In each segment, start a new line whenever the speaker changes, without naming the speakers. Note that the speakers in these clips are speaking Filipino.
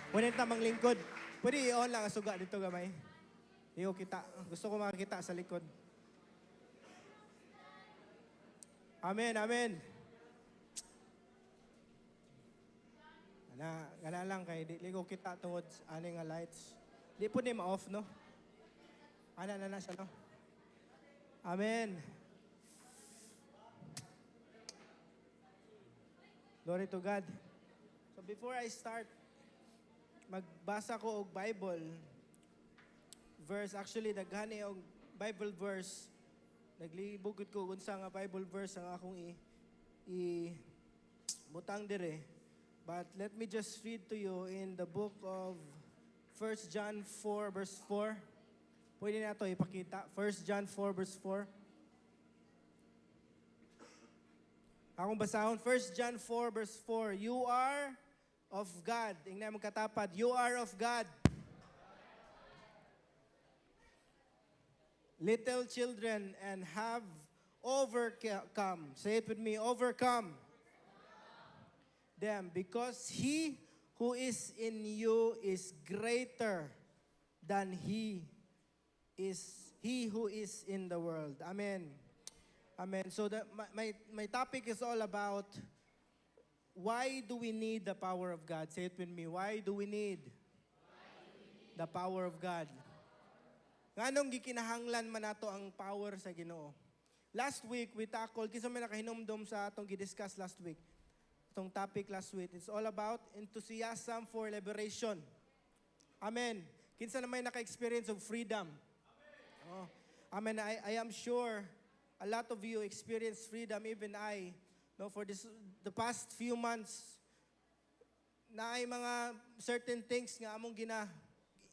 Ngunit namang lingkod. Pwede i-on lang ang suga dito gamay. Iyo kita. Gusto ko makakita sa likod. Amen, amen. Gana lang kay di ko kita tungod sa ani nga lights. Di po ni ma-off, no? Ana na siya, no? Amen. Glory to God. So before I start, magbasa ko og Bible verse. Actually, naghani og Bible verse. Naglibog ko unsa nga Bible verse ang akong butang dire. But let me just read to you in the book of 1 John 4 verse 4. Pwede na ito ipakita. 1 John 4 verse 4. Akong basahon, 1 John 4 verse 4. You are of God. Tingnan mo katapad. You are of God. Little children and have overcome. Say it with me. Overcome them, because he who is in you is greater than he who is in the world. Amen. Amen. So my topic is all about why do we need the power of God? Say it with me. Why do we need the power of God? Nganong gikinahanglan man nato ang power sa Ginoo? Last week we tackled, kinsa may nakahinumdom sa atong gidiscuss last week. Itong topic last week, it's all about enthusiasm for liberation. Amen. Kinsa na may naka-experience of freedom? Oh. Amen. I am sure a lot of you experience freedom, even I. No, for the past few months, na ay mga certain things nga among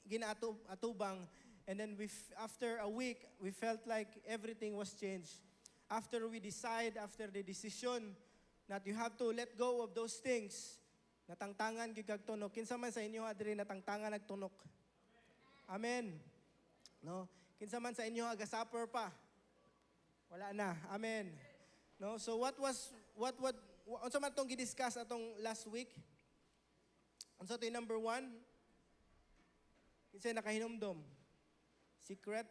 ginaatubang, and then after a week, we felt like everything was changed. After the decision that you have to let go of those things, natangtangan gigag tunok. Kinsa man sa inyo adiri natangtangan nagtunok. Amen. No? Kinsa man sa inyo aga-suffer pa. Wala na. Amen. No? So unsa man tong gidiscuss atong last week? Unsa to number 1? Kinsa nakahinumdom? Secret?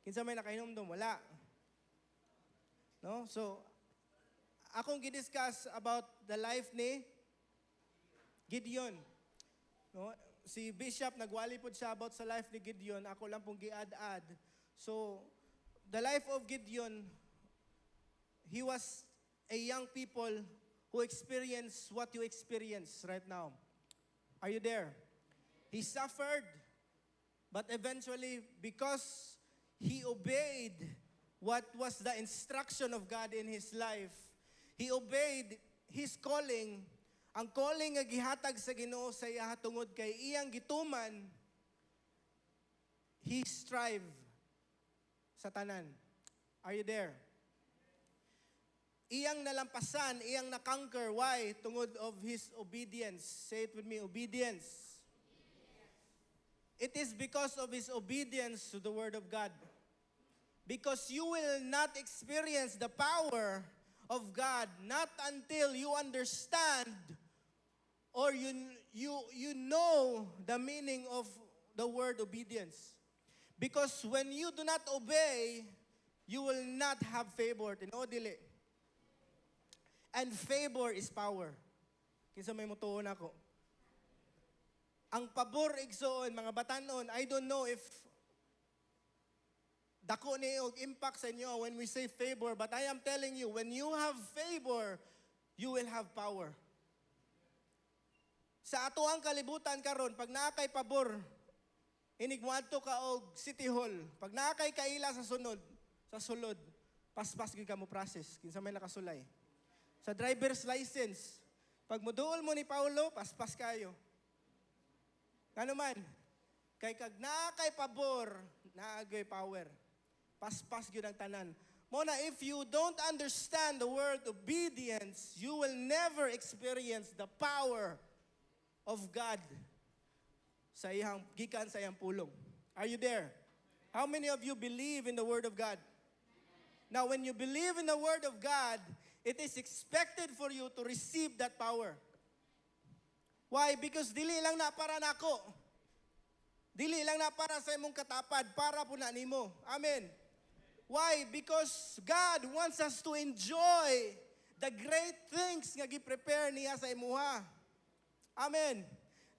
Kinsa may nakahinumdom? Wala. No? So, akong gidiscuss about the life ni Gideon. No? Si Bishop, nagwali po siya about sa life ni Gideon. Ako lang pong gi-add. So, the life of Gideon, he was a young people who experienced what you experience right now. Are you there? He suffered, but eventually, because he obeyed what was the instruction of God in his life, he obeyed his calling. Ang calling nga gihatag sa Ginoo sa iya tungod kay iyang gituman, he strive sa tanan. Are you there? Iyang nalampasan, iyang na-conquer. Why? Tungod of his obedience. Say it with me, obedience. It is because of his obedience to the Word of God. Because you will not experience the power of God not until you understand or you know the meaning of the word obedience. Because when you do not obey, you will not have favor. Tinodili. And favor is power. Kinsa may mutuon ako. Ang pabor igsoon, mga batanon, I don't know if dako ni og impact sa inyo when we say favor, but I am telling you, when you have favor, you will have power. Sa ato ang kalibutan karon, pag naa kay pabor, inig mo adto ka og City Hall. Pag naa kay kaila sa sulod, paspas gyud ka mo process kinsa may nakasulay. Sa driver's license, pag moduol mo ni Paulo, paspas kayo. Ano man, kay kag naa kay pabor, naagay power. Paspas gyud ang tanan. Mona, if you don't understand the word obedience, you will never experience the power of God sa iyang gikan sa iyang pulong. Are you there? How many of you believe in the word of God? Now, when you believe in the word of God, it is expected for you to receive that power. Why? Because dili lang na para nako. Dili lang na para sa imong katapad, para po na nimo. Amen. Why? Because God wants us to enjoy the great things nga gi-prepare niya sa imuha. Amen.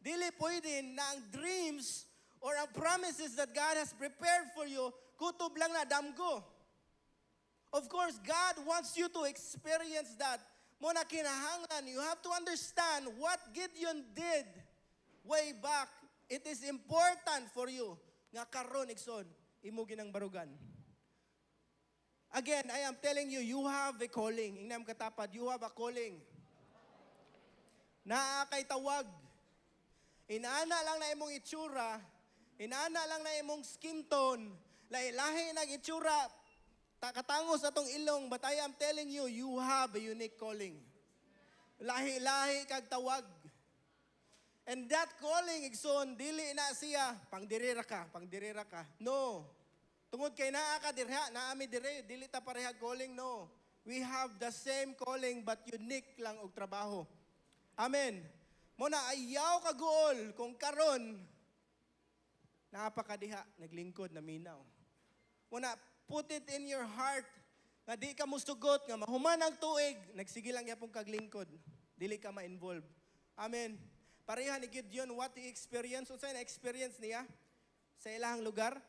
Dili pwede na ang dreams or ang promises that God has prepared for you, kutob lang na damgo. Of course, God wants you to experience that. Muna kinahanglan, you have to understand what Gideon did way back. It is important for you nga karon igsoon imo ginang barugan. Again, I am telling you, you have a calling. Ingnam katapad, you have a calling. Naa kay tawag. Inaana lang na imong itsura, inaana lang na imong skin tone, lahi-lahi nag itsura, katangos atong ilong, but I am telling you, you have a unique calling. Lahi-lahi kag tawag. And that calling, igsoon, dili na siya, pangdirira ka. No. Tungod kay naa ka dirha, naami dire, dili ta pareha calling, no. We have the same calling but unique lang og trabaho. Amen. Muna ayaw ka gool kung karon napakadiha, naglingkod na minaw. Muna put it in your heart nga di ka mustugot nga mahuman ang tuig, nagsige lang yapong kaglingkod. Dili ka ma-involve. Amen. Pareha ni Gideon, what he experienced, unsa na experience niya sa ilahang lugar?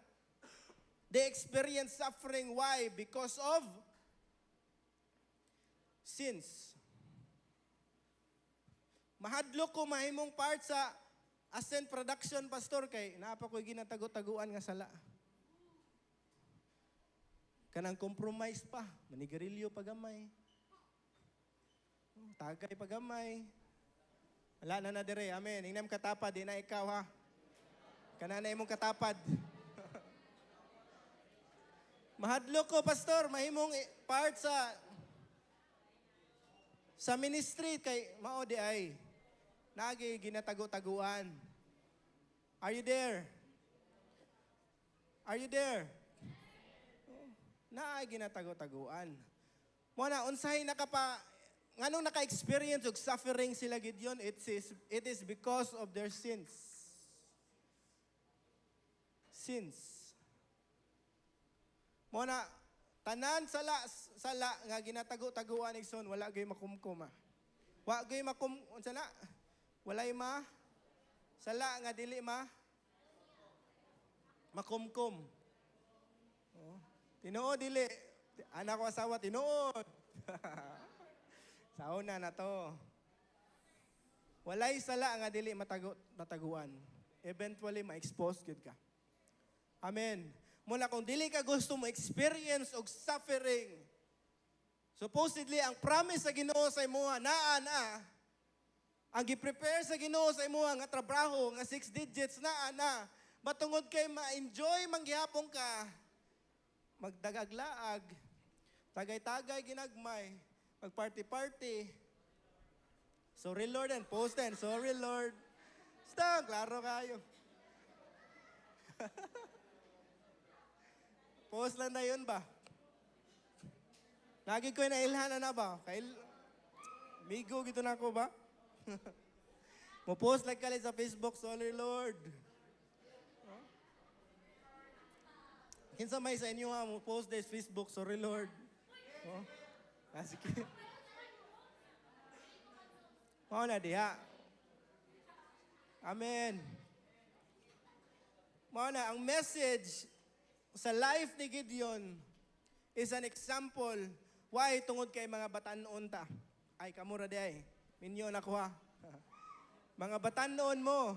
They experience suffering. Why? Because of sins. Mahadlok ko mahimong part sa Ascent Production, Pastor, kay naapa ko'y ginatago-taguan nga sala. Kanang compromise pa, manigarilyo pagamay. Tagay pagamay. Wala na dire, amen. Ingnam katapad, di na ikaw ha. Kanana imong katapad. Mahadlok ko, Pastor, mahimong part sa ministry kay mao di ay nagi ginatago-taguan. Are you there? Are you there? Naay ginatago-taguan. Mo na unsay nganong naka-experience og suffering sila Gideon, it is because of their sins. Sins. Mo na tanan sala nga ginatago-taguan igsoon, wala gay makumkum. Wa gay unsa na? Walay sala nga dili makumkum. Oh. Tinuod dili. Anak ko asawa tinuod. Sauna na to. Walay sala nga dili mataguan. Eventually ma-expose gid ka. Amen. Muna kung dili ka gusto mo experience og suffering, supposedly ang promise sa Ginoo sa imuha naa ang gi-prepare sa Ginoo sa imuha nga trabaho nga 6 digits naa matungod kay ma-enjoy manggihapon ka, magdagaglaag, tagay-tagay ginagmay, mag-party-party. Sorry Lord and post and sorry Lord. Basta, klaro kayo. Post lang na yun ba? Lagi ko nailhan na ba? Migo gito na ako ba? Mo-post like ka sa Facebook, sorry Lord. Kinsa may sa inyo ha, mo-post sa Facebook, sorry Lord. Oh. Sige. Mao na diha. Amen. Mao na, ang message sa life ni Gideon is an example why tungod kay mga batan-on ta. Ay, kamura di ay. Minyo na ko ha. Mga batan-on mo.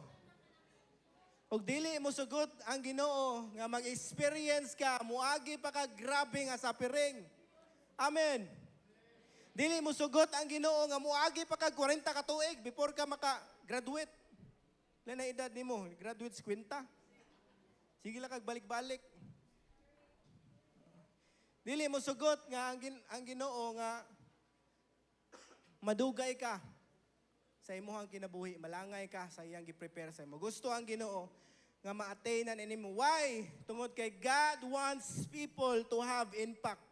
Og dili mo sugot ang Ginoo nga mag-experience ka, muagi pa ka grabe nga suffering. Amen. Dili mo sugot ang Ginoo nga muagi pa ka 40 ka tuig before ka maka-graduate. Ilan na edad nimo? Graduate 50. Sige lang kag balik-balik. Dili mo sugot nga ang Ginoo nga madugay ka sa imong kinabuhi, malangay ka sa iyang gi-prepare sa imo. Gusto ang Ginoo nga ma-attainan nimo. Why? Tungod kay God wants people to have impact.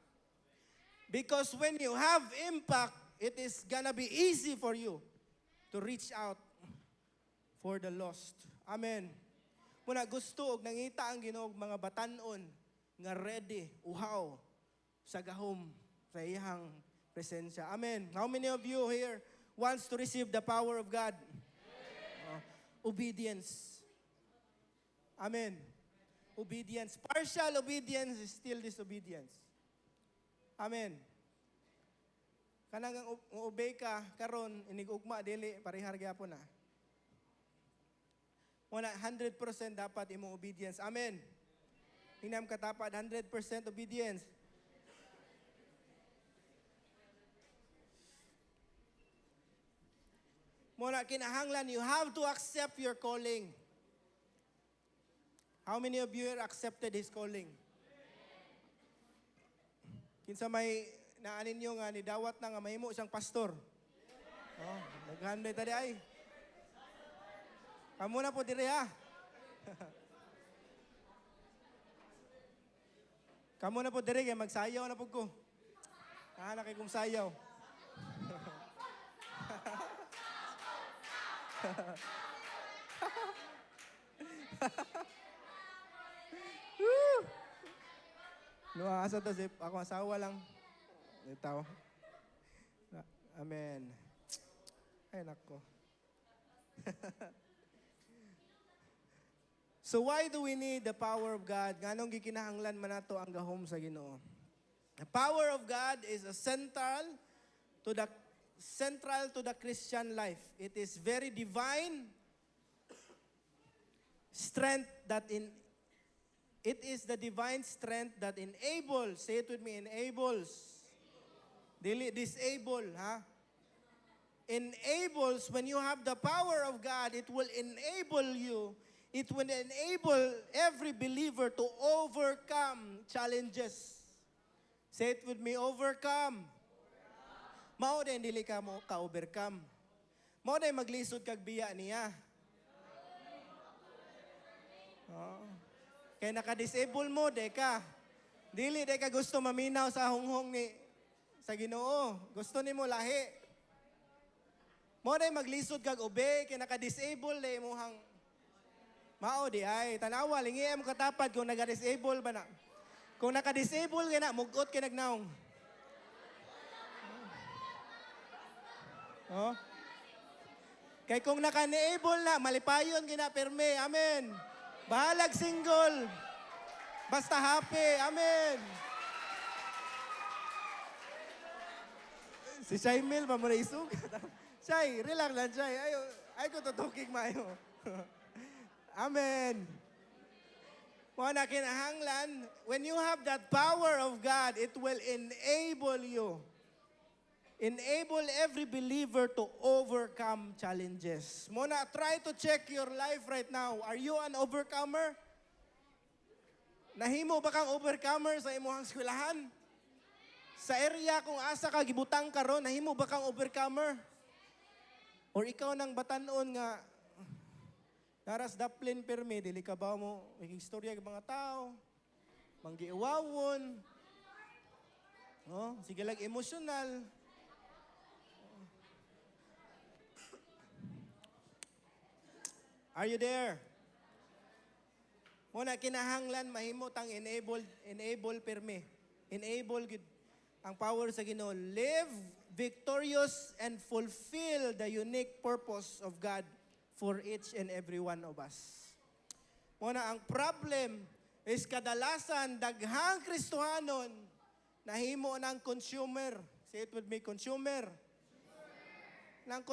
Because when you have impact, it is gonna be easy for you to reach out for the lost. Amen. Muna gusto og nangita ang Ginoo og mga batan-on nga ready, uhaw sa gahom sa iyang presensya. Amen. How many of you here wants to receive the power of God? Obedience. Amen. Obedience. Partial obedience is still disobedience. Amen. Kanang obey ka karon inig-ugma dili parehar gyapon na. Wala 100% dapat imong obedience. Amen. Hinam katapat 100% obedience. Muna kinahanglan, you have to accept your calling. How many of you have accepted His calling? Kinsa may naanin nyo nga, nidawat na nga mahimo siyang pastor. Oh, naghanday tadi ay. Kamu na po diri ha. Kamu na po diri kay magsayaw na po ko. Na kay kong sayaw. Asa to si ako asawa lang. Itaw. Amen. Ay nako. So why do we need the power of God? Nganong gikinahanglan man nato ang gahom sa Ginoo? The power of God is a central to the Christian life. It is very divine strength it is the divine strength that enables, say it with me, enables. Disable, ha? Enables, when you have the power of God, it will enable you. It will enable every believer to overcome challenges. Say it with me, overcome. Mao din dili ka mo ka-overcome. Mao din maglisod kag biya niya. Oh. Kaya naka-disable mo, deka. Dili, deka gusto maminaw sa hunghong ni sa Ginoo. Gusto ni mo lahi. Mo na maglisod kag ube, kaya naka-disable na imuhang mao di ay. Tanawa, lingi mo katapad kung naka-disable ba na. Kung naka-disable kaya na, mugot kaya nagnaong. Oh. Kaya kung naka-enable na, malipayon kaya na, perme. Amen. Bahalag single. Basta happy. Amen. Si Shaimil pa mo na isug. Shay, relax lang, Shay. Ay ko tutuking mayo. Amen. Mga kinahanglan, when you have that power of God, it will enable you. Enable every believer to overcome challenges. Muna, try to check your life right now. Are you an overcomer? Nahimo ba kang overcomer sa imuhang eskwelahan? Sa area kung asa ka gibutang karon, nahimo ba kang overcomer? Or ikaw nang batanon nga naras daplin perme, dili ka ba mo istorya ng mga tao, manggiiwawon, oh, sige lang emosyonal. Are you there? Muna kinahanglan mahimo tang enable perme. Enable gid ang power sa Ginoo. Live victorious and fulfill the unique purpose of God for each and every one of us. Muna ang problem is kadalasan daghang Kristohanon nahimo ng consumer. Say it with me, consumer. Nang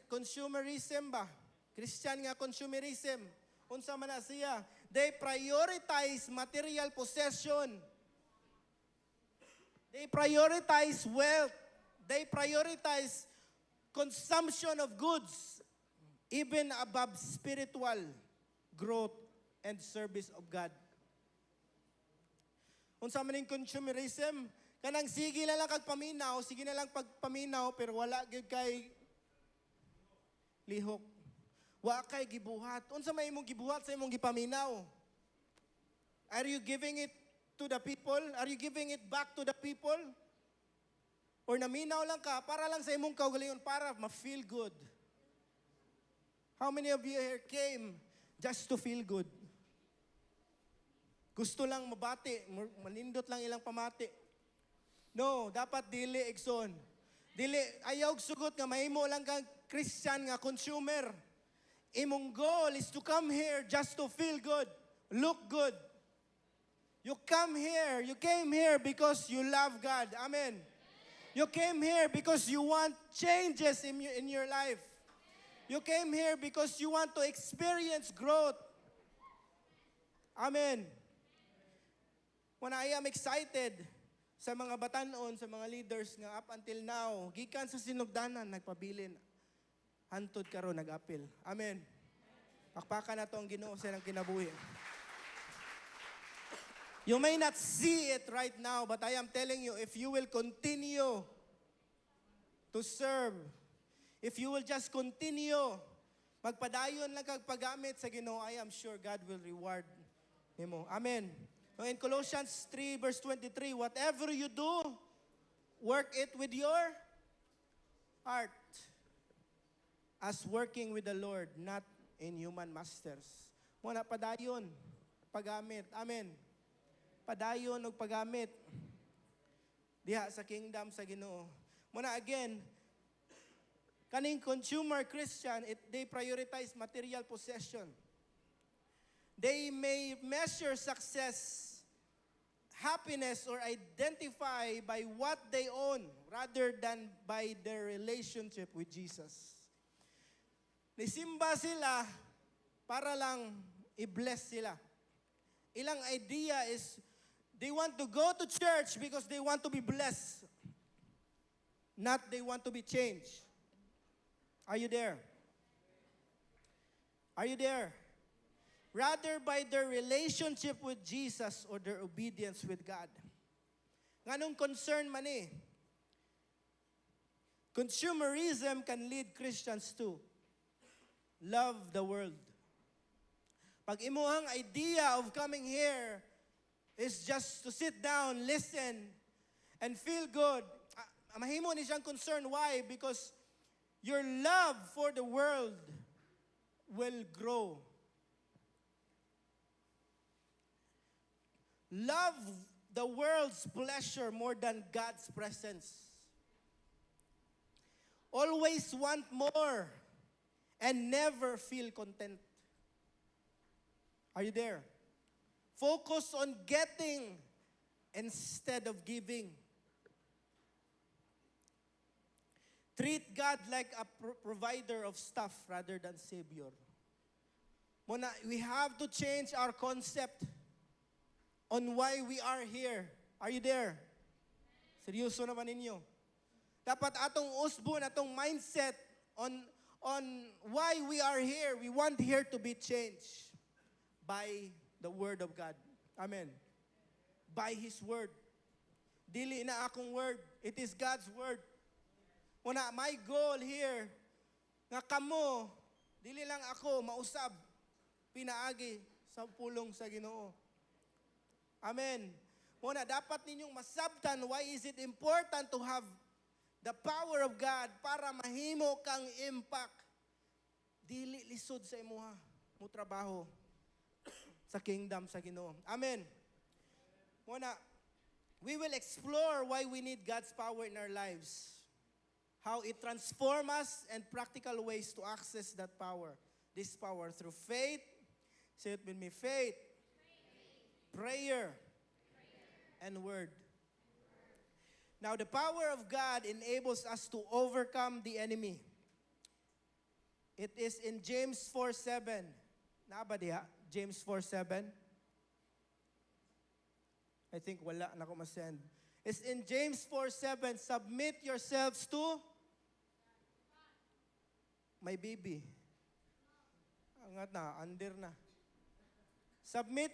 consumerism ba? Christian nga consumerism. Unsa man na siya? They prioritize material possession. They prioritize wealth. They prioritize consumption of goods even above spiritual growth and service of God. Unsa man ning consumerism? Kanang sige na lang kag paminaw, sige na lang pagpaminaw pero wala gyud kay lihok. Wa kay gibuhat. Unsa may imong gibuhat sa imong gipaminaw? Are you giving it to the people? Are you giving it back to the people? Or naminaw lang ka para lang sa imong kaugalingon para ma-feel good? How many of you here came just to feel good? Gusto lang mabati, manindot lang ilang pamati. No, dapat dili, Igsoon. Dili, ayaw sugot nga mahimo lang kang Christian nga consumer. Imong goal is to come here just to feel good, look good. You came here because you love God. Amen. You came here because you want changes in your life. You came here because you want to experience growth. Amen. When I am excited sa mga batanon, sa mga leaders nga up until now, gikan sa sinugdanan, nagpabilin. Hantod karon nag-apil. Amen. Pakpakan na to ang Ginoo sa ilang kinabuhi. You may not see it right now, but I am telling you, if you will continue to serve, if you will just continue, magpadayon lang kag paggamit sa Ginoo, I am sure God will reward nimo. Amen. In Colossians 3 verse 23, whatever you do, work it with your heart as working with the Lord, not in human masters. Muna padayon, paggamit. Amen. Padayon og paggamit diha sa kingdom sa Ginoo. Muna again, kaning consumer Christian, they prioritize material possession. They may measure success, happiness, or identify by what they own rather than by their relationship with Jesus. Nisimba sila para lang i-bless sila. Ilang idea is they want to go to church because they want to be blessed, not they want to be changed. Are you there? Are you there? Rather by their relationship with Jesus or their obedience with God. Nganong concern man eh? Consumerism can lead Christians to love the world. Pag imuhang idea of coming here is just to sit down, listen, and feel good, mahimo ni siyang concern. Why? Because your love for the world will grow. Love the world's pleasure more than God's presence. Always want more and never feel content. Are you there? Focus on getting instead of giving. Treat God like a provider of stuff rather than Savior. Muna, we have to change our concept on why we are here. Are you there? Seryoso naman ninyo. Dapat atong usbon, atong mindset on why we are here. We want here to be changed by the Word of God. Amen. By His Word. Dili na akong word. It is God's Word. Muna, my goal here, nga kamo, dili lang ako mausab, pinaagi sa pulong sa Ginoo. Amen. Muna, dapat ninyong masabtan why is it important to have the power of God para mahimo kang impact. Dili lisod sa imuha, mo trabaho sa kingdom sa Ginoo. Amen. Muna, we will explore why we need God's power in our lives. How it transforms us and practical ways to access that power. This power through faith. Say it with me, faith. Prayer, and word. Now, the power of God enables us to overcome the enemy. It is in James 4:7. Naaba diha? James 4:7. I think wala na ko masend. It's in James 4:7. Submit yourselves to my baby. Angat na, under na. Submit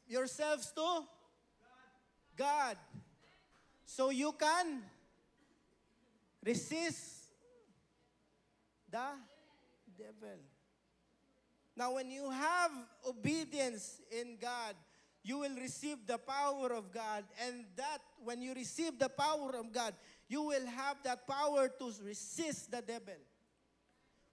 yourselves to God. So you can resist the devil. Now, when you have obedience in God, you will receive the power of God. And that, when you receive the power of God, you will have that power to resist the devil.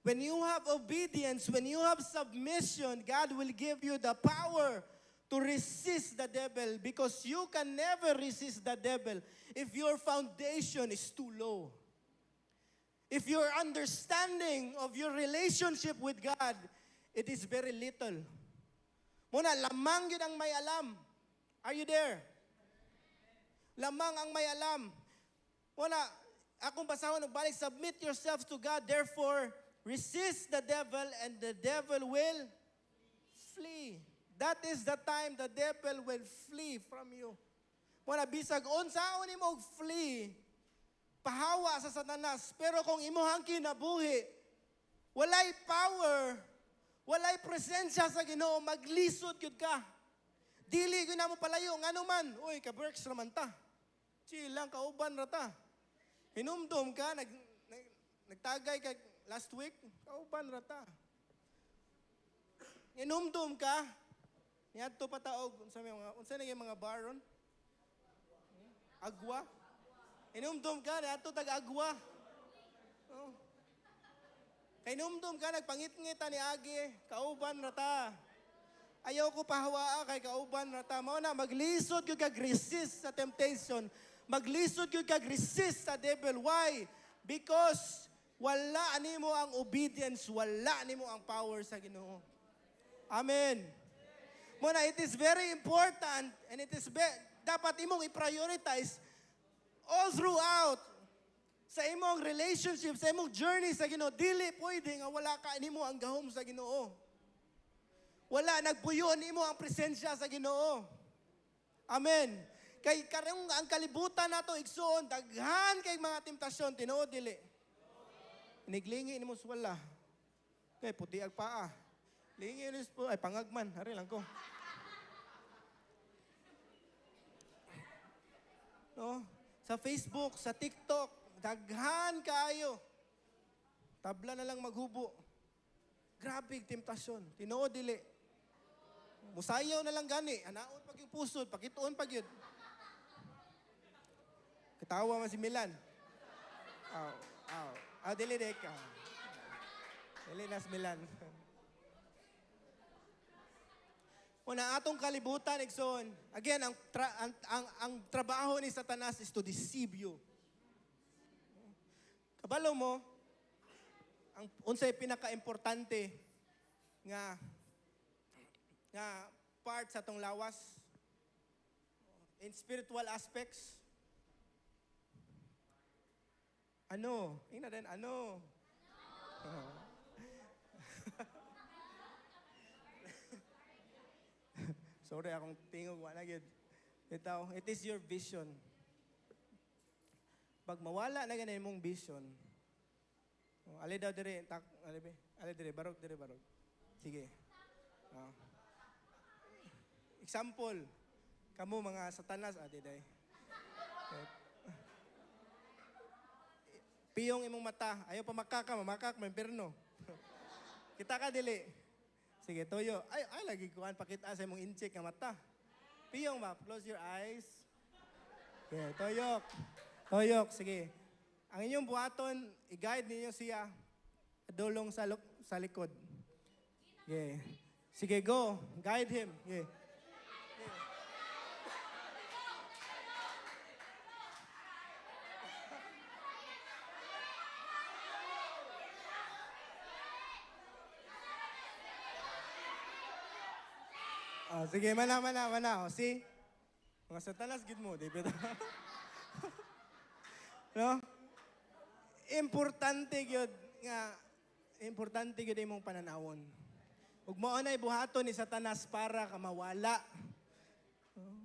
When you have obedience, when you have submission, God will give you the power to resist the devil, because you can never resist the devil if your foundation is too low. If your understanding of your relationship with God, it is very little. Muna, lamang yun ang may alam. Are you there? Lamang ang may alam. Muna, akong basahon ng balik, submit yourselves to God, therefore, resist the devil, and the devil will flee. That is the time the devil will flee from you. Muna, bisag unsaon imo flee, pahawa sa Satanas. Pero kung imuhang kinabuhi, walay power, walay presensya sa Ginoo, maglisod yun ka. Dili ko na mo palayo, nga naman, uy, ka-works naman ta. Chill lang, kauban na ta. Hinumdum ka, nagtagay ka last week, kauban na ta. Hinumdum ka, niadto pa taog, unsa na yung mga baron? Agwa? Hinumdum ka, niadto tag-agwa. Oh. Kay numdum ka, nagpangit-ngita ni Agi, kauban na ta. Ayaw ko pahawaa kay kauban na ta. Mao na, maglisod yung kag-resist sa temptation. Maglisod yung kag-resist sa devil. Why? Because wala nimo ang obedience, wala nimo ang power sa Ginoo. Amen. Muna, it is very important, and it is dapat imong i-prioritize all throughout sa imong relationship, sa imong journey sa Ginoo. Dili pwede nga wala ka nimo ang gahom sa Ginoo. Wala nagpuyo nimo ang presensya sa Ginoo. Amen. Kay karong ang kalibutan nato igsoon, daghan kay mga temptasyon, tinuod dili. Iniglingi nimo wala. Kay puti ag paa. Lingi ni ay pangagman, ari lang ko. No? Sa Facebook, sa TikTok, daghan kaayo. Tabla na lang maghubo. Grabe temptasyon. Tinuod dili. Musayaw na lang gani. Anaon pag yung pusod, pakituon pag yun. Katawa man si Milan. Dili dek. Dili nas Milan. Una atong kalibutan, igsoon. Again, ang trabaho ni Satanas is to deceive you. Kabalo mo, ang unsay pinaka-importante nga part sa tong lawas in spiritual aspects. Ano? Ina din, ano? Sorry, akong tingog, wala gid. Ito, it is your vision. Pag mawala na ganin mong vision, ali daw dire, ali dire, barog. Sige. Example, kamo mga Satanas, day. Piyong imong mata, ayaw pa mamakak, may perno. Kita ka dili. Sige, toyo. Ay lagi kuan pakita sa imong incheck nga mata. Piyong ba? Close your eyes. Okay, toyok, sige. Ang inyong buhaton, i-guide ninyo siya dulong sa likod. Okay. Sige, go. Guide him. Okay. Sige, mana. See? Mga Satanas, gid mo, di ba? No? Importante gyud imong pananawon. Ug mao na buhaton ni Satanas para ka mawala.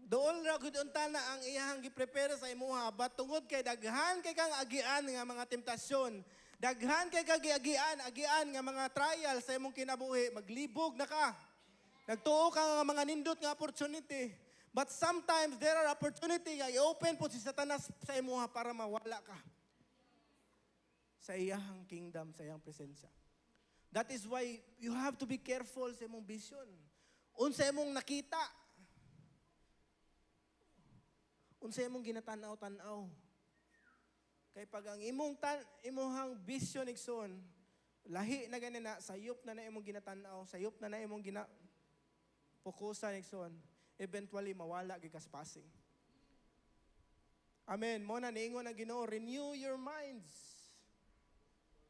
Doon ra gud unta na ang iyang giprepare sa imuha, batungod kay daghan kay kang agian nga mga temptasyon. Daghan kay agian nga mga trial sa imong kinabuhi, maglibog na ka. Nagtuo ka nga mga nindot nga opportunity. But sometimes there are opportunity nga i-open po si Satanas sa imuha para mawala ka sa iyang kingdom, sa iyang presensya. That is why you have to be careful sa imong vision. Unsa imong nakita? Unsa imong ginatanaw-tanaw? Kay pag ang imong imuhang vision igsoon, Lahi na ganina, sayop na imong ginatanaw, sayop na imong pukusan igsoon. Eventually mawala gikas passing. Amen. Mo na niingon ang Ginoo, renew your minds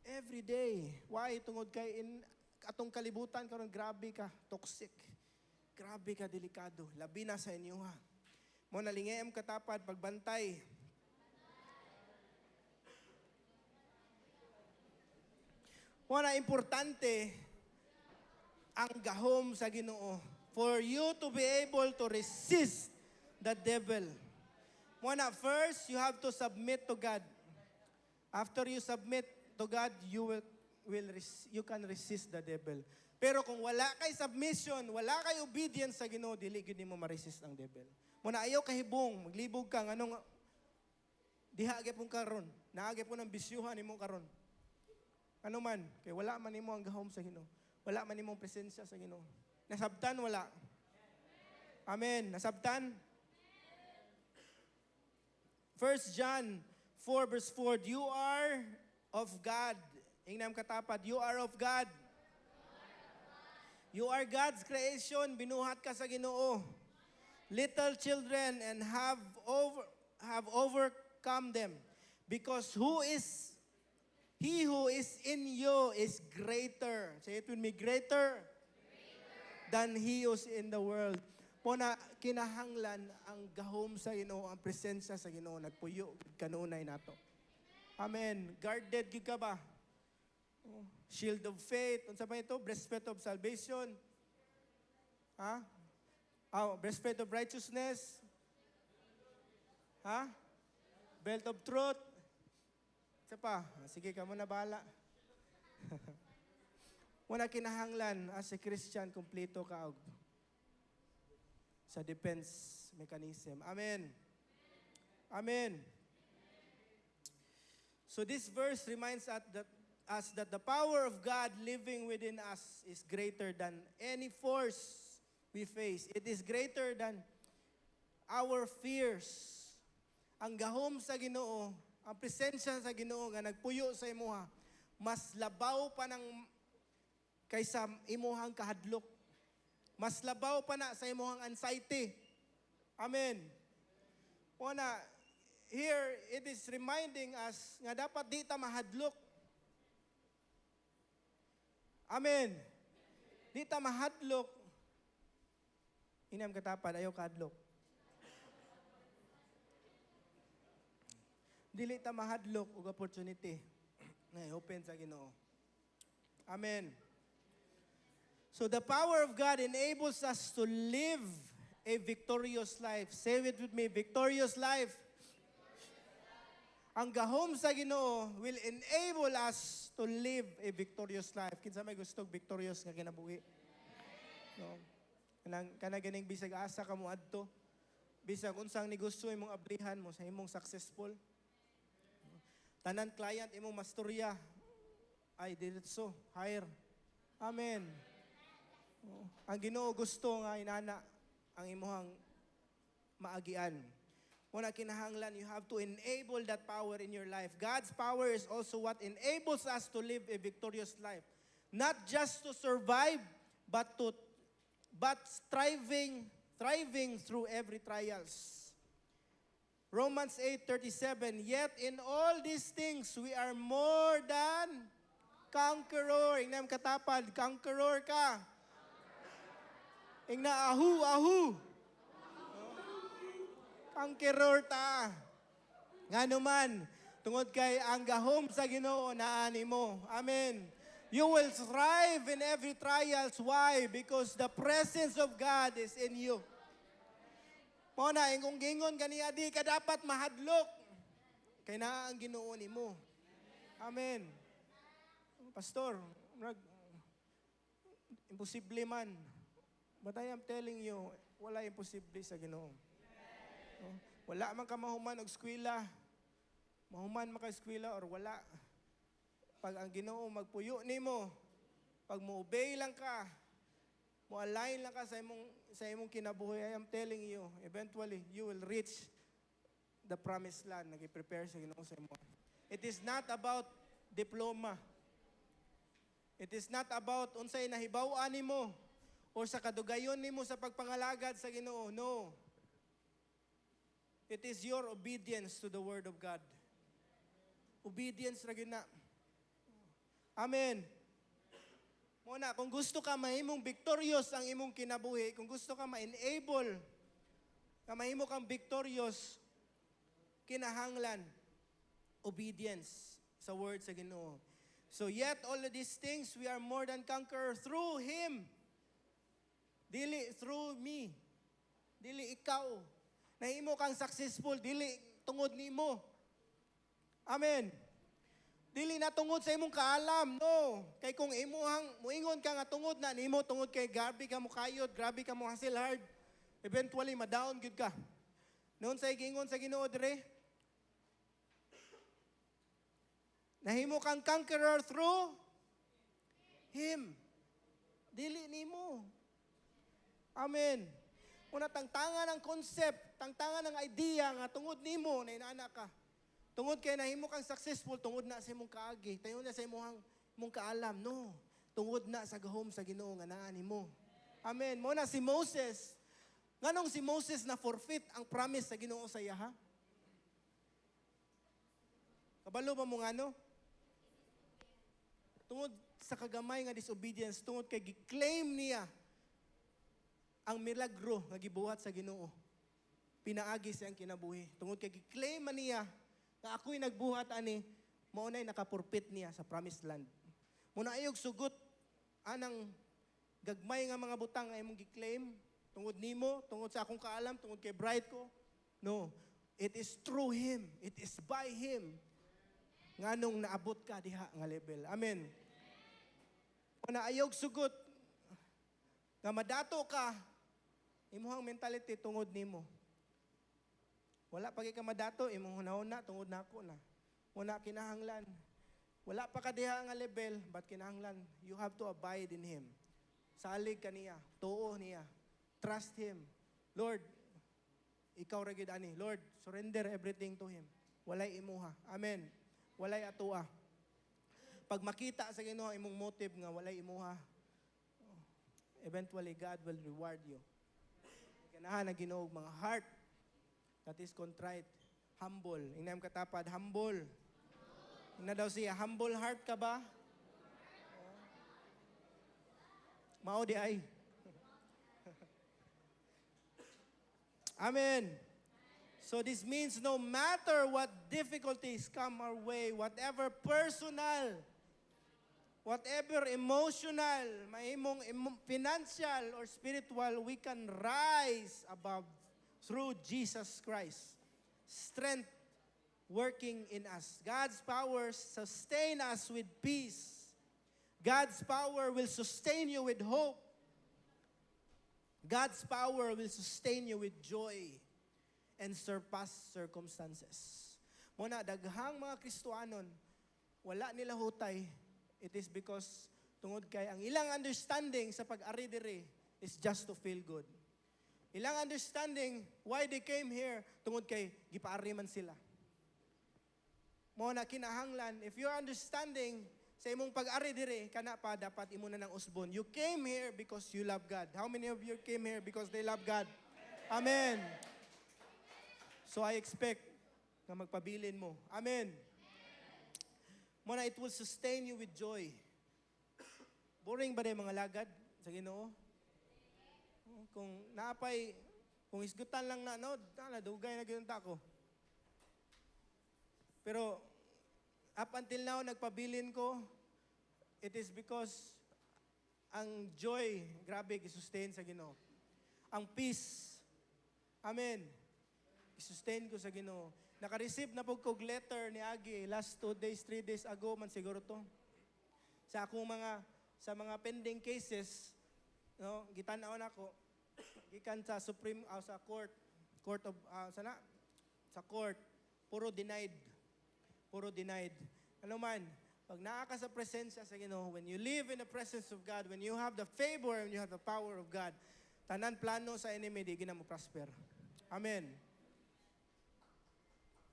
every day. Why? Tungod kay atong kalibutan karon grabe ka toxic. Grabe ka delikado, labi na sa inyo ha. Mo na lingayam katapad pagbantay. Mo na importante ang gahom sa Ginoo for you to be able to resist the devil. Muna, first, you have to submit to God. After you submit to God, you can resist the devil. Pero kung wala kay submission, wala kay obedience sa Ginoo, dili gyud nimo ma-resist ang devil. Muna ayaw kahibong, maglibog ka nganong diha gyapon karon. Naagi po ng bisyuhan nimo karon. Ano man, kay wala man nimo ang gahom sa Ginoo. Wala man nimong presensya sa Ginoo. Nasabtan wala. Amen. Nasabtan? 1 John 4 verse 4, you are of God. Ingnam katapad, you are of God. You are God's creation, binuhat ka sa Ginoo. Little children and have overcome them. Because he who is in you is greater. Say it with me, greater than he who's in the world. Muna, kinahanglan ang gahom sa Ginoo, ang presensya sa Ginoo, nagpuyo, kanunay nato. Amen. Guarded gid ka ba? Shield of faith. Unsa pa ito? Breastplate of salvation. Ha? Breastplate of righteousness. Ha? Belt of truth. Unsa pa? Sige ka muna bahala. Muna kinahanglan as a Christian, kumpleto ka sa defense mechanism. Amen. Amen. So this verse reminds us that the power of God living within us is greater than any force we face. It is greater than our fears. Ang gahom sa Ginoo, ang presensya sa Ginoo nga nagpuyo sa imuha, mas labaw pa ng kaysa imuhang kahadlok. Mas labaw pa na sa imuhang anxiety. Amen. Una, here it is reminding us nga dapat di ta mahadlok. Amen. Di ta mahadlok. Inam katapad, ayaw kahadlok. Dili ta mahadlok og opportunity na open sa Ginoo. Amen. So the power of God enables us to live a victorious life. Say it with me, victorious life. Ang gahom sa Ginoo will enable us to live a victorious life. Kinsa may gustong victorious nga kinabuhi? No. Kana ganing bisag asa ka mo adto. Bisag unsang negosyo imong ablihan mo sa imong successful. Tanan client imong masturya ay diretso hire. Amen. Ang Ginoo gusto nga inana ang imuhang maagian. Una kinahanglan, you have to enable that power in your life. God's power is also what enables us to live a victorious life. Not just to survive, but thriving through every trials. Romans 8:37, yet in all these things we are more than conqueror. Ingnam katapad, conqueror ka. Ingna ahu. Conqueror ta. Nganuman, tungod kay ang gahom sa Ginoo naani mo. Amen. You will thrive in every trials. Why? Because the presence of God is in you. Muna, kung gingon kaniya, di ka dapat mahadlok. Kay naa ang Ginoo nimo. Amen. Pastor, imposible man. But I am telling you, wala imposible sa Ginoo. Wala man ka mahuman og eskwela. Mahuman man ka eskwela or wala. Pag ang Ginoo magpuyo nimo, pag mo-obey lang ka, mo-align lang ka sa imong kinabuhi, I am telling you, eventually you will reach the promised land na gi-prepare sa Ginoo sa imo. It is not about diploma. It is not about unsay nahibaw-an nimo or sa kadugayon nimo sa pagpangalagad sa Ginoo. No. It is your obedience to the Word of God. Obedience ra gyud na. Amen. Muna, kung gusto ka mahimong victorious ang imong kinabuhi, kung gusto ka ma-enable, ka mahimo kang victorious, kinahanglan, obedience sa word sa Ginoo. So yet all of these things, we are more than conqueror through Him. Dili through me. Dili ikaw. Nahimo kang successful, dili tungod nimo. Amen. Dili na tungod sa imong kaalam, no. Kay kung muingon ka nga tungod na nimo, tungod kay grabe ka mo kayod, grabe ka mo hustle hard, eventually ma-down gud ka. Noon sa gingon sa Ginoo dire, nahimo kang conqueror through Him. Dili nimo. Amen. Una tangtangan ang concept, tangtangan ang idea nga tungod nimo na inaana ka. Tungod kay nahimo kang successful, tungod na sa imong kaagi, tayo na sa imong kaalam. No. Tungod na sa gahom sa Ginoo nga naa nimo. Amen. Mo na si Moses. Nganong si Moses na forfeit ang promise sa Ginoo sa iya, ha? Kabalo ba mo ngano? Tungod sa kagamay nga disobedience, tungod kay gi-claim niya ang milagro nga gibuhat sa Ginoo. Pinaagi siyang kinabuhi. Tungod kay gi-claim man niya nga ako'y nagbuhat ani, mao nay nakapurpit niya sa promised land. Muna ayog sugot anang gagmay nga mga butang nga imong gi-claim tungod nimo, tungod sa akong kaalam, tungod kay bride ko. No, it is through Him. It is by Him. Nganong naabot ka diha nga level. Amen. Kung naayog sugot, nga madato ka, imuhang mentality tungod nimo. Wala pa ka madato, imong hunahuna, tungod nako na. Muna kinahanglan. Wala pa ka diha nga level, but kinahanglan, you have to abide in Him. Salig ka niya, tuo niya, trust Him. Lord, ikaw ra gyud ani. Lord, surrender everything to Him. Walay imuha. Amen. Walay atua. Pag makita sa Ginoo imong motive nga walay imuha, eventually God will reward you. Ganahan na Ginoo mga heart that is contrite, humble. Inam katapad, humble. Ina daw siya, humble heart ka ba? Mao di ay. Amen. So this means no matter what difficulties come our way, whatever personal, whatever emotional, mahimong financial or spiritual, we can rise above through Jesus Christ. Strength working in us. God's power sustain us with peace. God's power will sustain you with hope. God's power will sustain you with joy and surpass circumstances. Muna, daghang mga Kristohanon, wala nila hutay. It is because tungod kay ang ilang understanding sa pag-ari diri is just to feel good. Ilang understanding why they came here, tungod kay gipaari man sila. Muna, kinahanglan, if your understanding sa imong pag-ari diri, kana pa dapat imo na ng usbon. You came here because you love God. How many of you came here because they love God? Amen. So I expect na magpabilin mo. Amen. Muna, it will sustain you with joy. Boring ba na mga lagad sa Ginoo? Kung naapay, kung isgutan lang na, no, dugay na ginunta ko. Pero, up until now, nagpabilin ko, it is because ang joy, grabe, gisustain sa Ginoo. Ang peace, amen, gisustain ko sa Ginoo. Naka-receive na po kog letter ni Agi last 2 days, 3 days ago man siguro to. Sa akong sa mga pending cases, no, gitanaw na ko, gikan sa Supreme, sa court of, sa court, puro denied. Puro denied. Ano man, pag naa ka sa presensya sa Ginoo, when you live in the presence of God, when you have the favor and you have the power of God, tanan plano sa enemy, di gina mo prosper. Amen.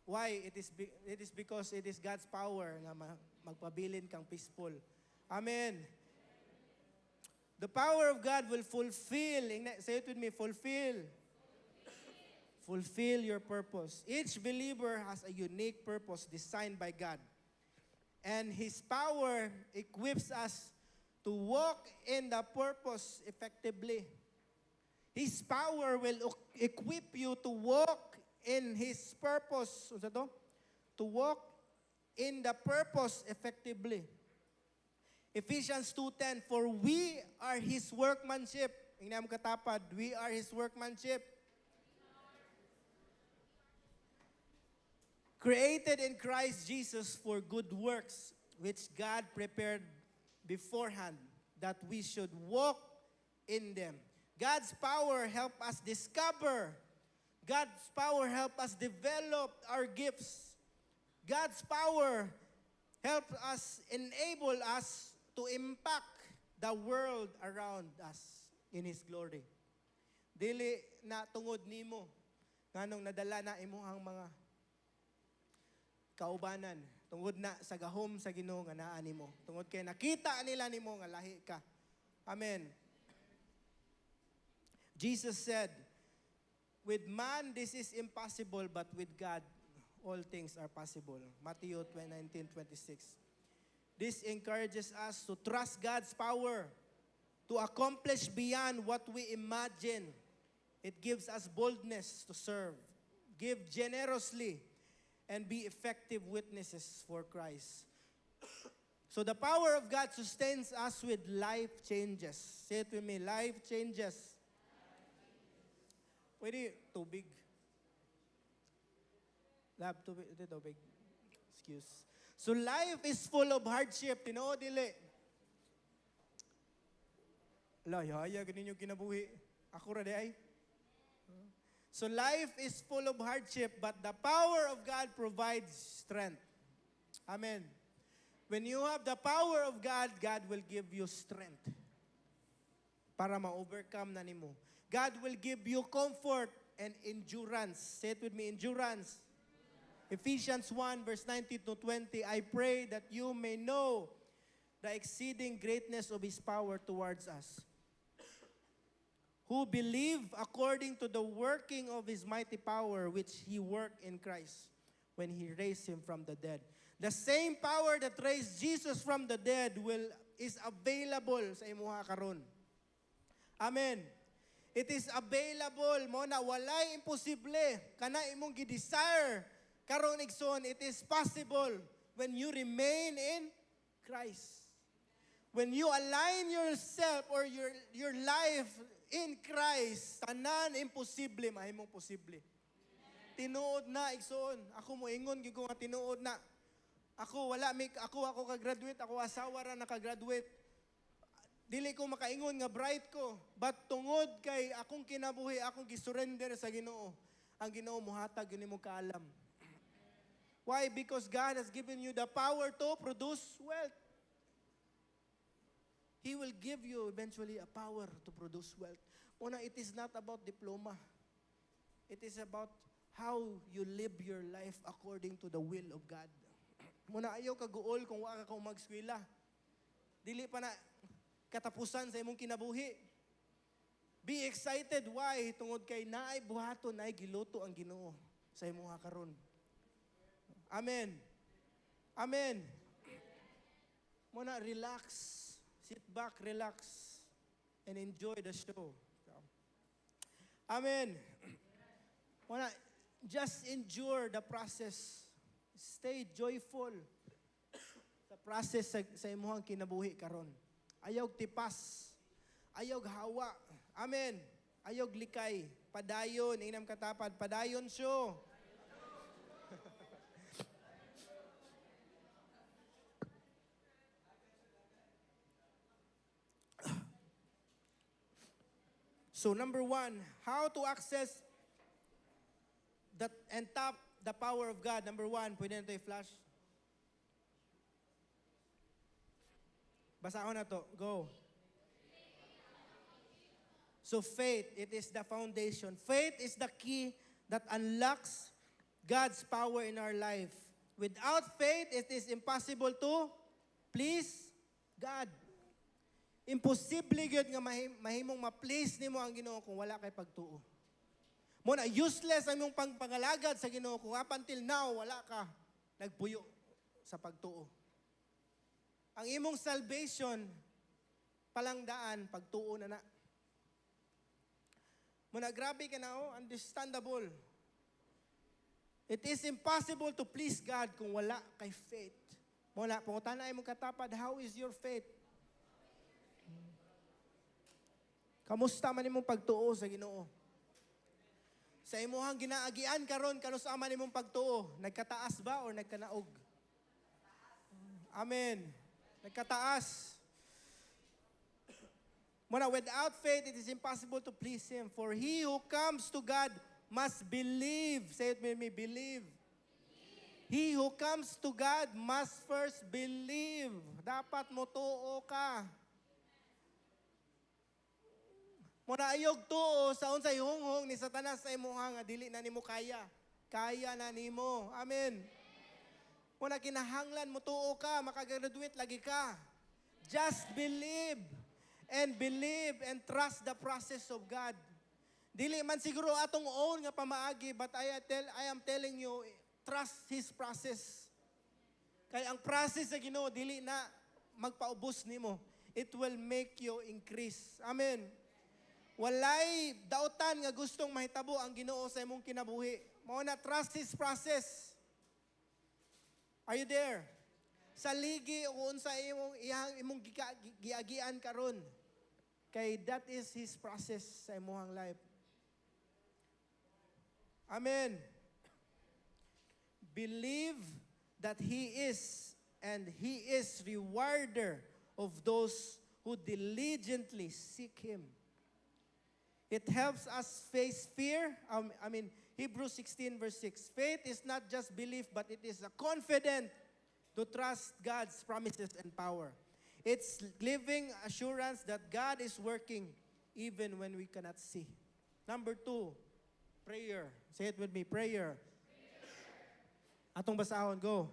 Why? It is because it is God's power nga magpabilin kang peaceful. Amen. The power of God will fulfill. Say it with me, fulfill. Fulfill your purpose. Each believer has a unique purpose designed by God. And His power equips us to walk in the purpose effectively. His power will equip you to walk in His purpose. Ano to? To walk in the purpose effectively. Ephesians 2:10, for we are His workmanship. Tingnan mo katapad, we are His workmanship. Created in Christ Jesus for good works, which God prepared beforehand that we should walk in them. God's power help us discover. God's power help us develop our gifts. God's power help us, enable us to impact the world around us in His glory. Dili na tungod nimo nganong nadala na imuhang mga kaubanan, tungod na sa gahom sa Ginoo nga naa nimo, tungod kay nakita nila nimo nga lahi ka. Amen. Jesus said, with man this is impossible, but with God all things are possible. Matthew 19:26. This encourages us to trust God's power to accomplish beyond what we imagine. It gives us boldness to serve, give generously, and be effective witnesses for Christ. So the power of God sustains us with life changes. Say it with me, life changes. Pwede, tubig. Lab, tubig. Excuse. So life is full of hardship. Tinoo, dili. Ala, yaya, ganin yung kinabuhi. Ako ra di ay. So life is full of hardship, but the power of God provides strength. Amen. When you have the power of God, God will give you strength para ma-overcome na nimo. God will give you comfort and endurance. Say it with me, endurance. Ephesians 1 verse 19 to 20, I pray that you may know the exceeding greatness of His power towards us, who believe according to the working of His mighty power, which He worked in Christ when He raised Him from the dead. The same power that raised Jesus from the dead is available sa imuha karon. Amen. It is available mo na walay imposible kana imong gi-desire karon igsoon. It is possible when you remain in Christ. When you align yourself or your life in Christ, tanan imposible mahimong posible. Tinuod na igsoon. Ako mo ingon gyud ko nga tinuod na. Ako ka-graduate, ako asawa ra naka-graduate. Dili ko makaingon nga bright ko, but tungod kay akong kinabuhi, akong gisurrender sa Ginoo. Ang Ginoo mohatag yun mo kaalam. Why? Because God has given you the power to produce wealth. He will give you eventually a power to produce wealth. Una, it is not about diploma. It is about how you live your life according to the will of God. Muna ayaw kaguol kung wala ka mag-eskwela. Dili pa na katapusan sa imong kinabuhi. Be excited. Why? Tungod kay naay buhaton, naay giluto ang Ginoo sa imong karon. Amen. Amen. Muna, relax. Sit back, relax, and enjoy the show. Amen. Muna, just endure the process. Stay joyful sa process sa imong kinabuhi karon. Ayog tipas. Ayog hawa. Amen. Ayog likay. Padayon. Inam katapad. Padayon siyo. So number 1, how to access that and tap the power of God. Number 1, pwede na ito i-flash. Basahon na to. Go. So faith, it is the foundation. Faith is the key that unlocks God's power in our life. Without faith, it is impossible to please God. Imposible gyud nga mahimong ma-please nimo ang Ginoo kung wala kay pagtuo. Mo na useless ang imong pangalagad sa Ginoo kung up until now wala ka nagpuyo sa pagtuo. Ang imong salvation palangdaan pagtuo na. Muna grabe ka na, understandable. It is impossible to please God kung wala kay faith. Muna, pangutan na imong katapad, how is your faith? Kamusta man imong pagtuo sa Ginoo? Sa imuhang ginaagian karon kanusa man imong pagtuo? Nagkataas ba or nagkanaog? Amen. Nagkataas. Muna, without faith, it is impossible to please Him. For he who comes to God must believe. Say it with me, believe. He who comes to God must first believe. Dapat mo tuo ka. Muna ayog tuo sa unsay hunghong ni Satanas sa imuha nga dili na nimo kaya. Kaya na nimo. Amen. Muna kinahanglan mo tuo ka, makagraduate lagi ka. Just believe. And believe and trust the process of God. Dili man siguro atong own nga pamaagi, but I am telling you, trust His process. Kaya ang process sa Ginoo dili na magpaubos nimo. It will make you increase. Amen. Walay dautan nga gustong mahitabo ang Ginoo sa imong kinabuhi. Mao na trust His process. Are you there? Sa ligi o unsa imong giagian karon. Kay that is His process sa imong life. Amen. Believe that He is, and He is rewarder of those who diligently seek Him. It helps us face fear. Hebrews 16 verse 6. Faith is not just belief, but it is a confident to trust God's promises and power. It's living assurance that God is working even when we cannot see. Number 2, prayer. Say it with me, prayer. Atong basahon, go.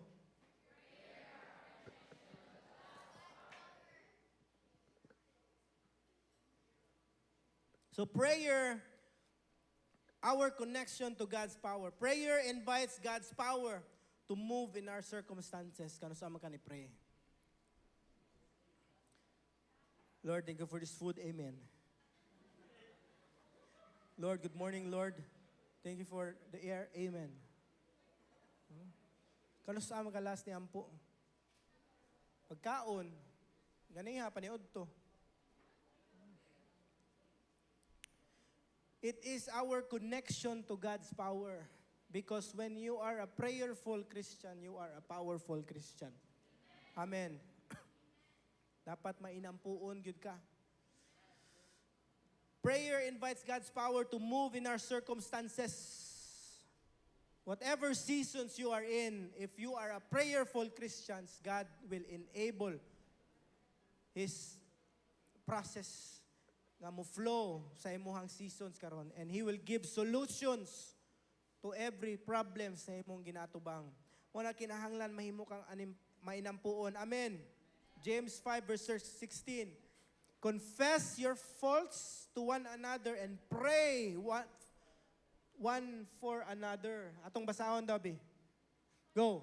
So prayer, our connection to God's power. Prayer invites God's power to move in our circumstances. Kano sa man kani pray? Lord, thank you for this food. Amen. Lord, good morning, Lord. Thank you for the air. Amen. Kano sa man kalas ni ampo? Pagkaon, ganing ha paniud to. It is our connection to God's power. Because when you are a prayerful Christian, you are a powerful Christian. Amen. Dapat mainampuon gyud ka. Prayer invites God's power to move in our circumstances. Whatever seasons you are in, if you are a prayerful Christian, God will enable His process nga mo flow sa imuhang seasons karon, and He will give solutions to every problem sa imong ginatubang. Muna kinahanglan mahimo kang mainampuon. Amen. James 5 verse 16. Confess your faults to one another and pray one for another. Atong basahon daw bi. Go.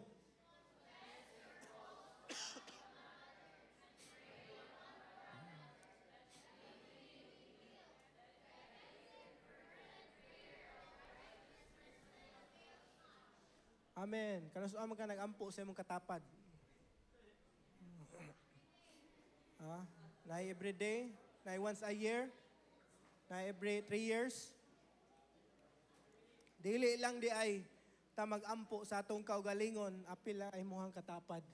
Amen. Kanus man ka nagampo sa imong katapad. Na every day, na once a year, na every 3 years. Dili lang di ay ta magampo sa atong kaugalingon, apil lang ay muhang katapad.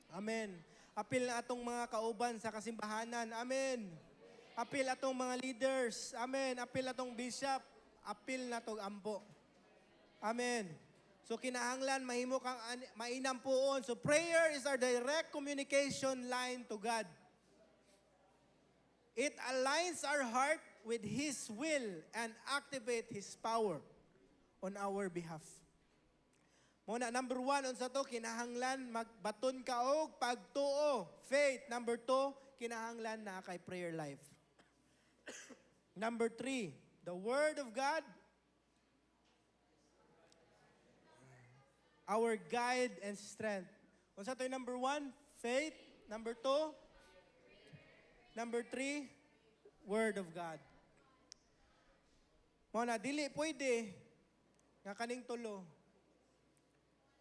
Amen. Apil na atong mga kauban sa kasimbahanan. Amen. Apil atong mga leaders. Amen. Apil atong bishop. Apil na tong ampo. Amen. So kinahanglan mahimo kang mainampuon. So prayer is our direct communication line to God. It aligns our heart with His will and activate His power on our behalf. Muna, number 1, unsa to, kinahanglan magbaton ka og pagtuo. Faith. Number 2, kinahanglan na kay prayer life. Number 3, the Word of God, our guide and strength. Unsa to yung number 1? Faith. Number 2? Number 3, Word of God. Muna, dili pwede nga kaning tulo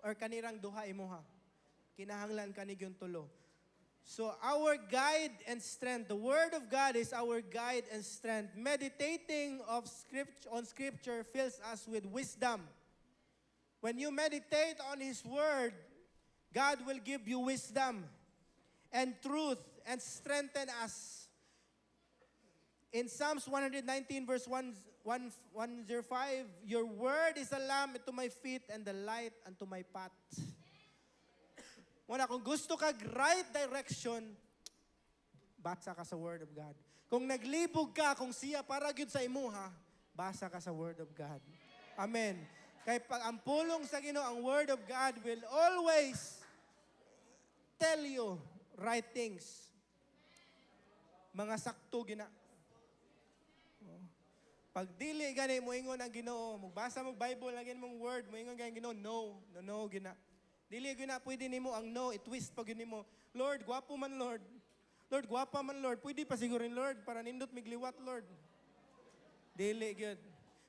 or kanirang duha imuha. Kinahanglan kanig yung tulo. So our guide and strength, the Word of God is our guide and strength. Meditating on Scripture fills us with wisdom. When you meditate on His Word, God will give you wisdom and truth and strengthen us. In Psalms 119 verse 105, your word is a lamp unto my feet and the light unto my path. Muna, kung gusto ka right direction, basa ka sa Word of God. Kung naglibog ka, kung siya para gyud sa imuha, basa ka sa Word of God. Amen. Kay pag ang pulong sa Ginoo, ang Word of God will always tell you right things. Mga sakto gina. Pag dili gani mo ingon ang Ginoo, magbasa mo Bible lagi mong word, mo ingon gani Ginoo, no gina. Dili gina pwede nimo ang no, i-twist pag nimo. Lord, gwapo man Lord. Lord, gwapa man Lord. Pwede pa siguro Lord para nindot migliwat Lord. Dili gyud.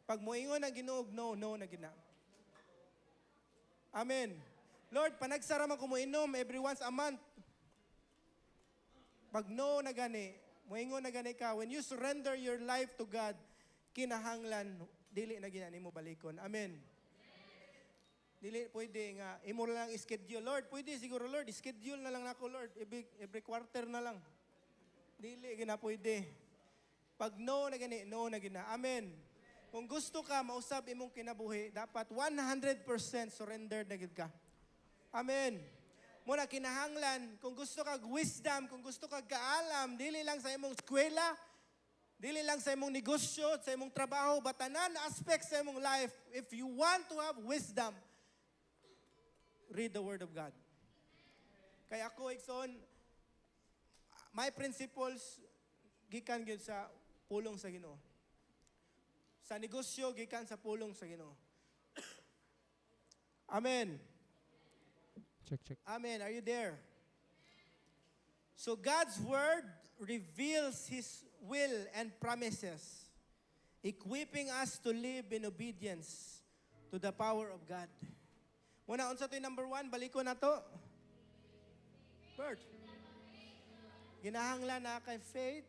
Pag mo ingon ang Ginoo, no na gina. Amen. Lord, panagsara man ko mo inom every once a month. Pag no na gani, mo ingon na gani ka, when you surrender your life to God, kinahanglan, dili na ginani mo balikon. Amen. Dili pwede nga, imo lang schedule. Lord, pwede siguro Lord, schedule na lang nako Lord. Every quarter na lang. Dili gina pwede. Pag no na gani, no na gina. Amen. Kung gusto ka, mausab imong kinabuhi, dapat 100% surrendered na gid ka. Amen. Muna kinahanglan, kung gusto ka wisdom, kung gusto ka kaalam, dili lang sa imong eskwela, dili lang sa imong negosyo, sa imong trabaho, batanan aspects sa imong life. If you want to have wisdom, read the Word of God. Kaya ako, Ikson, my principles, gikan gyud sa pulong sa Ginoo. Sa negosyo, gikan sa pulong sa Ginoo. Amen.
Check.
Amen. Are you there? So God's Word reveals His will and promises, equipping us to live in obedience to the power of God. Muna, unsa to yung number 1, baliko na to. Bert. Ginahanglan na kay faith.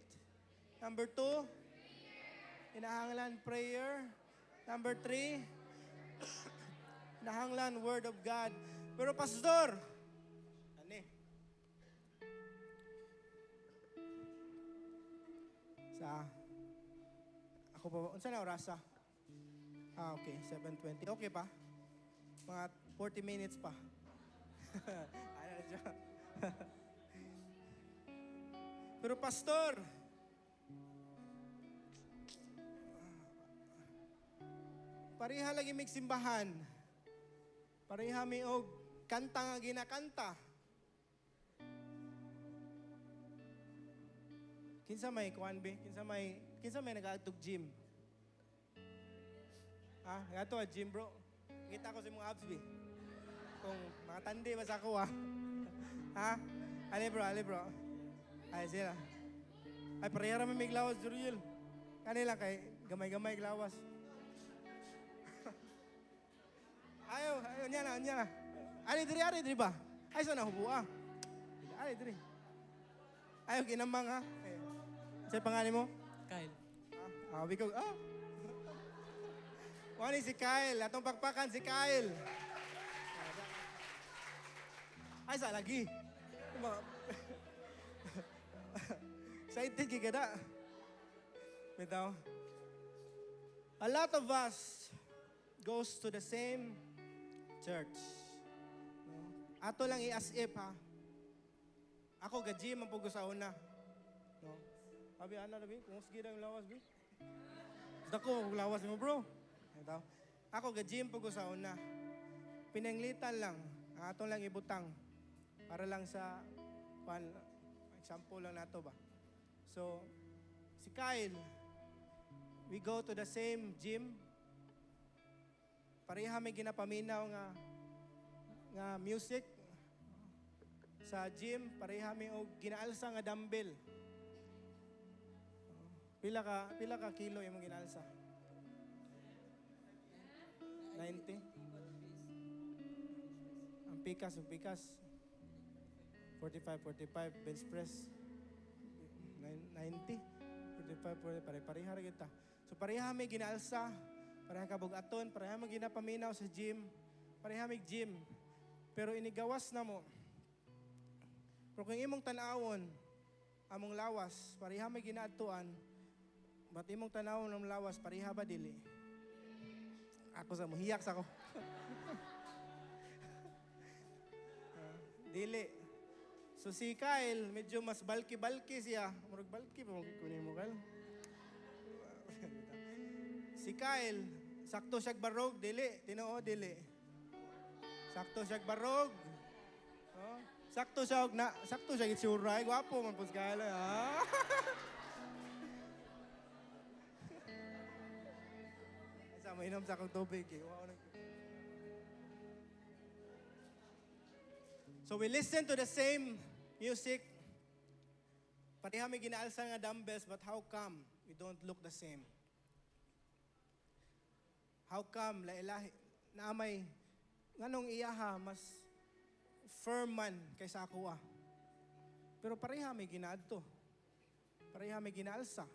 Number 2, ginahanglan prayer. Number 3, ginahanglan Word of God. Pero pastor, ani? Ako pa, unsa na orasa? Okay, 7:20. Okay pa? Mga 40 minutes pa. Ano siya? Pero pastor, pareha lagi mig simbahan. Pareha mi og kanta nga ginakanta. Kinsa may kuan be? Kinsa may nag-aatog gym? Gato gym bro. Kita ko sa mga abs be. Kung mga tandi ba sa ako Ali bro. Ay sila. Ay pareha ra may glawas Juriel. Kanila kay gamay-gamay glawas. Ayaw, niya na. Ari diri ba? Ay sa nahubua. Ari diri. Ayaw ginamang ha. Sa pangalan mo?
Kyle.
Bikaw, Wani si Kyle. Atong pakpakan si Kyle. Ay sa lagi. Excited ka gada. Bitaw. A lot of us goes to the same church. Ato lang i-as if ha. Ako ga-gym ang pugo sa una. No? Abi ana na bi, kung sige yung lawas bi. Basta ko lawas mo bro. Ito. Ako ga-gym pugo sa una. pinanglitan lang, atong lang ibutang para lang sa example lang nato ba. So si Kyle, we go to the same gym. Pareha may ginapaminaw nga music sa gym, pareha may og ginaalsa nga dumbbell. Pila ka kilo imong ginaalsa? 90. Ang pikas 45 bench press 90 45 pareha ra kita. So pareha may ginaalsa, pareha ka bugaton, pareha may ginapaminaw sa gym, pareha may gym. Pero inigawas na mo. Pero kung imong tan-awon among lawas, pareha may ginaadtuan, ba't imong tanawon ng lawas, pareha ba dili? Ako sa muhiyak sa ko. Dili. So si Kyle, medyo mas balki-balki siya. Murag balki pa kunin mo, Kyle. Si Kyle, sakto siya barog, dili. Tinoo, dili. Sakto siya barog. Oh, sakto siya itsuray. Gwapo man po si Kyle. Ah. Sa mainom sa akong tubig. So we listen to the same music. Pareha may ginaalsa nga dumbbells, but how come we don't look the same? How come lailahi na may nganong iyaha mas firm man kaysa ako ah. Pero pareha may ginaadto. Pareha may ginaalsa.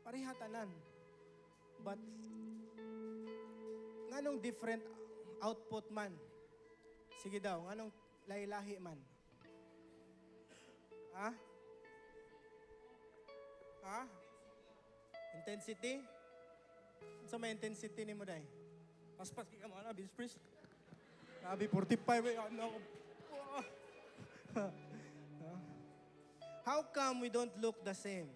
Pareha tanan. But nganong different output man? Sige daw, nganong lahi-lahi man? Ha? Ha? Intensity? Sa may intensity ni mo day? Paspas ka mo na, Vince Priest. Sabi, 45 eh. Ano? How come we don't look the same?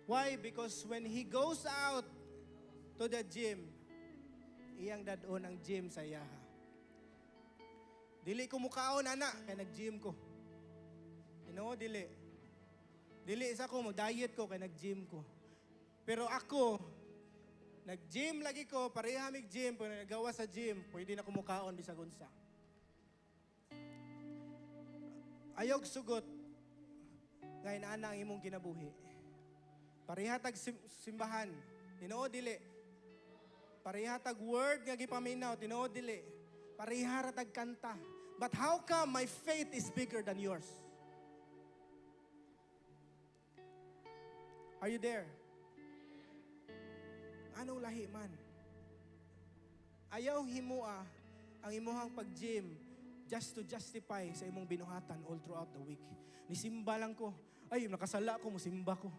Why? Because when he goes out to the gym, iyang dadon ang gym sa yaha. Dili ko mukaon, anak, kaya nag-gym ko. Dili. Dili sa ko, mag-diet ko, kaya nag-gym ko. Pero ako, nag-gym lagi ko, pareha mig-gym, pag nagawa sa gym, pwede na kumukaon bisag unsa. Ayog sugot, ngayon ana ang imong kinabuhi. Pareha tag simbahan, tinoo dili. Pareha tag word nga gipaminaw, tinoo dili. Pareha ra tag kanta. But how come my faith is bigger than yours? Are you there? Anong lahi man? Ayaw himua ang imuhang pag-gym just to justify sa imong binuhatan all throughout the week. Nisimba lang ko. Ay, nakasala ko, musimba ko.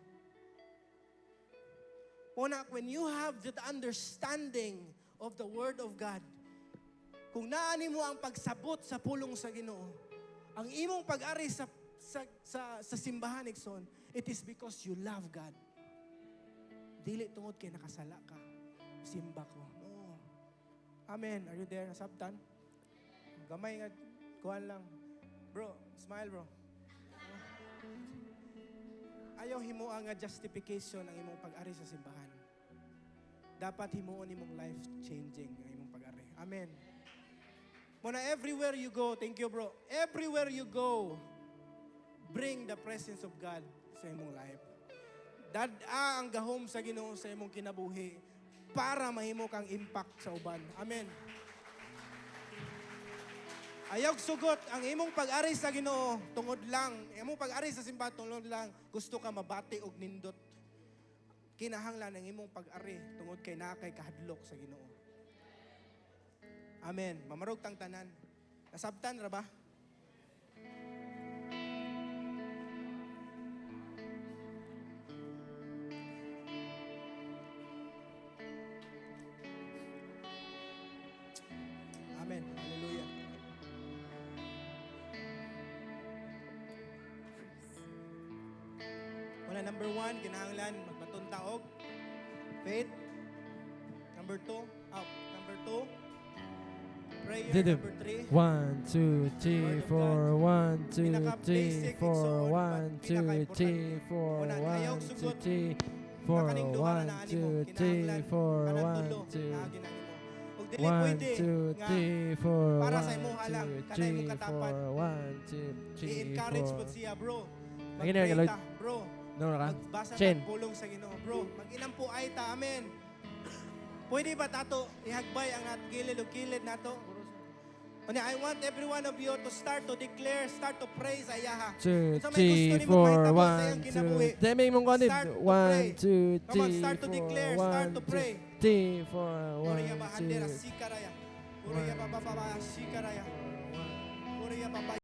Una, when you have that understanding of the Word of God, kung naani mo ang pagsabot sa pulong sa Ginoo, ang imong pag-ari sa simbahan, Ikson, it is because you love God. Dili tungod kay nakasala ka. Simba ko. No. Amen. Are you there? Nasabtan? Gamay nga. Kuhan lang. Bro, smile bro. Ayaw himuon nga justification ang imong pag-ari sa simbahan. Dapat himuon imong life-changing ang imong pag-ari. Amen. Muna everywhere you go, thank you bro, everywhere you go, bring the presence of God sa imong life. Dad-a ang gahom sa Ginoo sa imong kinabuhi para mahimo kang impact sa uban. Amen. Ayog sugot ang imong pag-ari sa Ginoo tungod lang, imong pag-ari sa simbahan tungod lang gusto ka mabati og nindot. Kinahanglan ang imong pag-ari tungod kay naa kay kahadlok sa Ginoo. Amen. Mamarog tang tanan. Nasabtan ra ba? Amen. Hallelujah. Wala, number 1, kinahanglan magbaton taog faith. Number 2, 2. Prayer
Didib.
number 3.
1, 2, 3,
Word of
4, 1, 2, 3,
Pinaka-basic
4,
igsoon,
1, 2, 3, 4,
Una, ayaw
1, 2,
sugot.
3, 4,
Makaning duha
1,
na ani mo,
2, 3,
kinahanglan,
4,
kanang
1,
tulo,
2,
na ginani mo. Ug dili
1,
pwede
2,
nga
3, 4,
para
1,
sa imong halang,
2,
kanay imong
3,
katapad.
4, 1, 2, 3,
I-encourage po
4.
siya, bro.
Lagi na,
Mag-pray
Lord.
ta, bro.
No, ka?
Magbasa
Chen.
ta pulong sa Ginoo, bro. Mag-inam po ay ta, amen. Pwede ba tato ihagbay ang gilid o kilid nato? I want every one of you to start to declare, start to praise ayaha.
2,
Unsa may gusto
3,
nimo mahitabo
4,
sa iyong
1,
kinabuhi?
2. Demi mong konit.
Start to
1, 2,
Come on,
3,
start to
4,
declare,
1,
start to pray.
2, 3, 4,
Puriya
1,
ba handera
2.
sikaraya. Puriya ba sikaraya. Puriya ba